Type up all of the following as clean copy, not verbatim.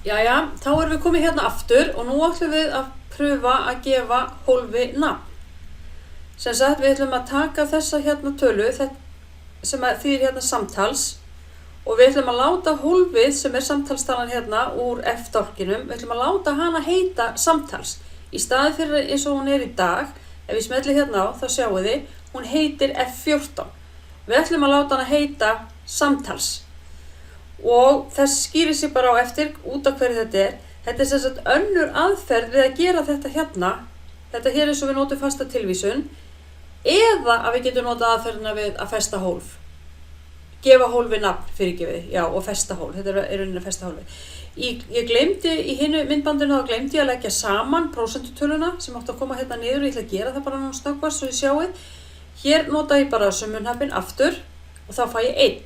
Jæja, þá erum við komið hérna aftur og nú ætlum við að pröfa að gefa hólfi nafn. Sem sagt, við ætlum að taka þessa hérna tölu sem þýðir hérna samtals og við ætlum að láta hólfið sem samtalstalan hérna úr F-dálkinum, við ætlum að láta hana heita samtals. Í staði fyrir eins og hún í dag, ef við smelli hérna á, þá sjáum þið, hún heitir F14. Við ætlum að láta hana heita samtals. Og þess skýrir sig bara á eftir út af hverju þetta er. Þetta er sem sagt önnur aðferð við að gera þetta hérna. Þetta hér eins og við notum fasta tilvísun. Eða að við getum notað aðferðina við að festa hólf. Gefa hólfi nafn, fyrirgefið, já, og festa hólf. Þetta er rauninni að festa hólfi. Ég gleymdi í hinu myndbandinu, þá gleymdi ég að leggja saman prósentutöluna sem átti að koma hérna niður. Ég ætla að gera það bara núna snöggvast svo þið sjáið. Hér nota ég bara summunhnappinn aftur og þá fæ ég 1.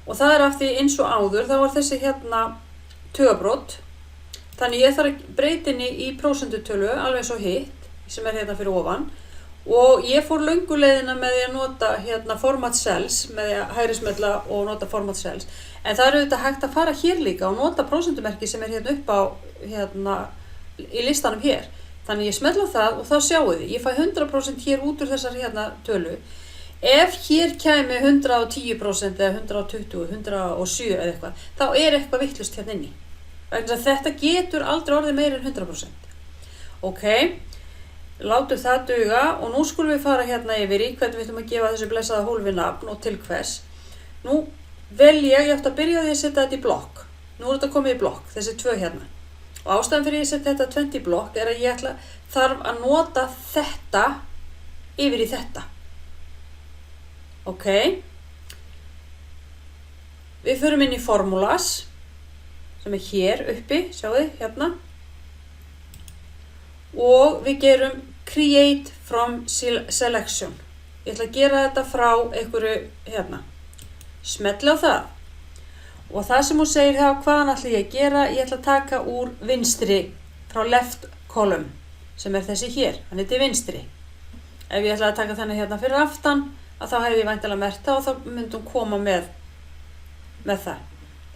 Og það er af því eins og áður, þá var þessi hérna tugabrót. Þannig ég þarf að breyta henni í prósentutölu, alveg eins og hitt, sem er hérna fyrir ofan. Og ég fór löngu leiðina með því að nota hérna format cells, með því að hægri smella og nota format cells. En það er auðvitað hægt að fara hér líka og nota prósentumerki sem er hérna upp á, hérna, í listanum hér. Þannig ég smella það og þá sjáu þið, ég fæ 100% hér út úr þessar hérna tölu. Ef hér kæmi 110% eða 120, 107 eða eitthvað, þá er eitthvað vitlaust hérna inni. Vegna að þetta getur aldrei orðið meira en 100%. Ok, látum það duga og nú skulum við fara hérna yfir í hvernig við ætlum að gefa þessu blessaða hólfi nafn og til hvers. Nú vel ég ætti að byrja á því að setja þetta í blokk. Nú er þetta komið í blokk, þessi 2 hérna. Og ástæðan fyrir ég setja þetta 20 í blokk er að ég þarf að nota þetta yfir í þetta. Ok, við förum inn í formulas sem er hér uppi, sjáu þið, hérna. Og við gerum create from selection. Ég ætla að gera þetta frá einhverju hérna. Smelli á það. Og það sem hún segir þá, hvaðan ætla ég að gera, ég ætla að taka úr vinstri frá left column, sem er þessi hér, hann er til vinstri. Ef ég ætla að taka þennan hérna fyrir aftan, að þá hefði ég væntanlega merkt það og þá myndi hún koma með það.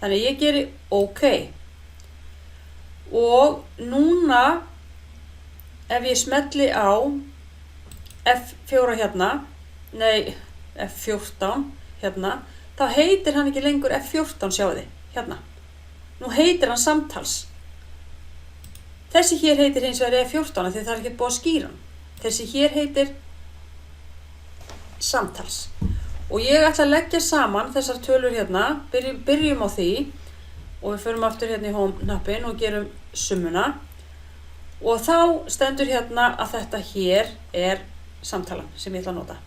Þannig ég geri OK. Og núna, ef ég smelli á F4 hérna, nei, F14 hérna, þá heitir hann ekki lengur F14, sjáu þið, hérna. Nú heitir hann samtals. Þessi hér heitir hins vegar F14 því það er ekki búið að skýra hann. Þessi hér heitir samtals. Og ég ætla að leggja saman þessar tölur hérna, byrjum á því og við förum aftur hérna í home hnappinn og gerum summuna og þá stendur hérna að þetta hér er samtalan sem ég ætla að nota.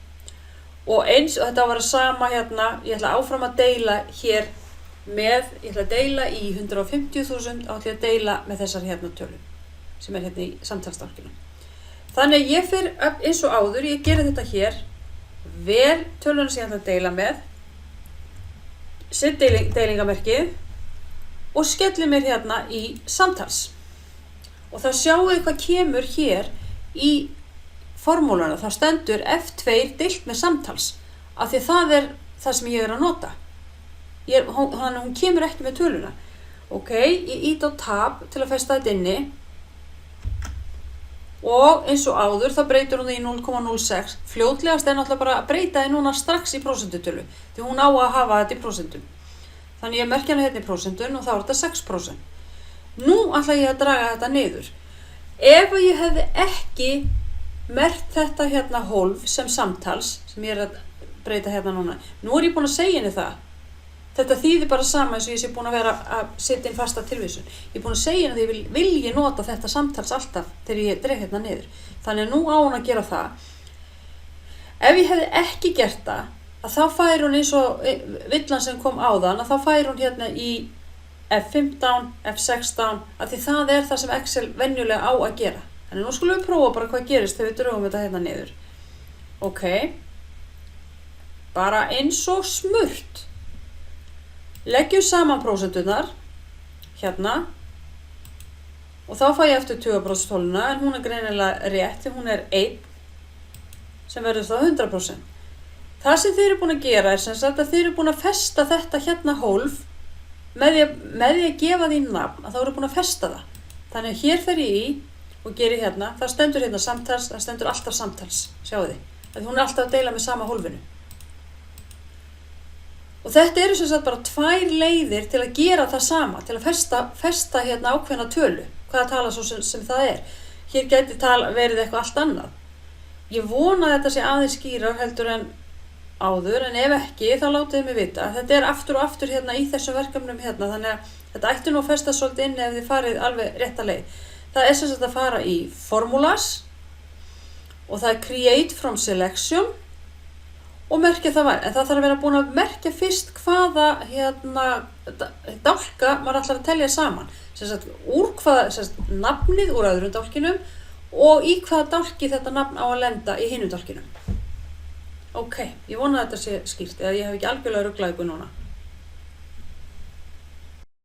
Og eins og þetta var að sama hérna, ég ætla áfram að deila hér með, ég ætla að deila í 150.000 og ætla að deila með þessar hérna tölur sem er hérna í samtalsdálkinu. Þannig ég fer eins og áður, ég geri þetta hér vel töluna sem ég ætla að deila með, set deilingamerkið og skelli mér hérna í samtals. Og þá sjáu þið hvað kemur hér í formúluna, þá stendur F2 deilt með samtals, af því það er það sem ég er að nota. Hún kemur ekki með töluna. Ok, ég ít á tab til að festa þetta inni. Og eins og áður, þá breytur hún það í 0,06. Fljótlegast er náttúrulega bara að breyta þið núna strax í prósentutölu, því hún á að hafa þetta í prósentum. Þannig ég merki hana hérna í prósentun og þá er þetta 6%. Nú ætla ég að draga þetta niður. Ef ég hefði ekki merkt þetta hérna hólf sem samtals, sem ég er að breyta hérna núna, nú er ég búin að segja henni það. Þetta þýðir bara sama eins og ég sé búin að vera að setja inn fasta tilvísun. Ég er búin að segja henni að ég vil ég nota þetta samtals alltaf þegar ég dreg hérna niður. Þannig að nú á hún að gera það. Ef ég hefði ekki gert það, að þá fær hún eins og villan sem kom áðan, að þá fær hún hérna í F15, F16, að því það er það sem Excel venjulega á að gera. Þannig nú skulum við prófa bara hvað gerist þegar við drögum þetta hérna niður. Ok. Bara eins og smurt. Leggjum saman prósenturnar hérna og þá fæ ég eftir 20% en hún er greinilega rétt því hún er 1 sem verður þá 100%. Það sem þið eru búin að gera er sem sagt að þið eru búin að festa þetta hérna hólf með því að gefa því nafn að þá eru búin að festa það. Þannig að hér fer ég í og geri hérna, það stendur hérna samtals, það stendur alltaf samtals, sjáu þið. Hún er alltaf að deila með sama hólfinu. Og þetta eru sem sagt bara 2 leiðir til að gera það sama, til að festa hérna ákveðna tölu, hvaða tala svo sem það er. Hér gæti verið eitthvað allt annað. Ég vona að þetta sé aðeins skýrar heldur en áður, en ef ekki, þá látið þið mig vita. Þetta er aftur og aftur hérna í þessum verkefnum hérna, þannig að þetta ætti nú að festa svolítið inn ef þið farið alveg rétta leið. Það er sem sagt að fara í Formulas og það er Create from Selection og merkja það var. En það þarf að vera búin að merkja fyrst hvaða hérna dálka maður ætlar að telja saman. Sem sagt úr hvaða, sem sagt nafnið úr öðrum dálkinum og í hvaða dálki þetta nafn á að lenda í hinum dálkinum. Ok, ég vona að þetta sé skýrt, eða ég hef ekki algjörlega ruglað ykkur núna.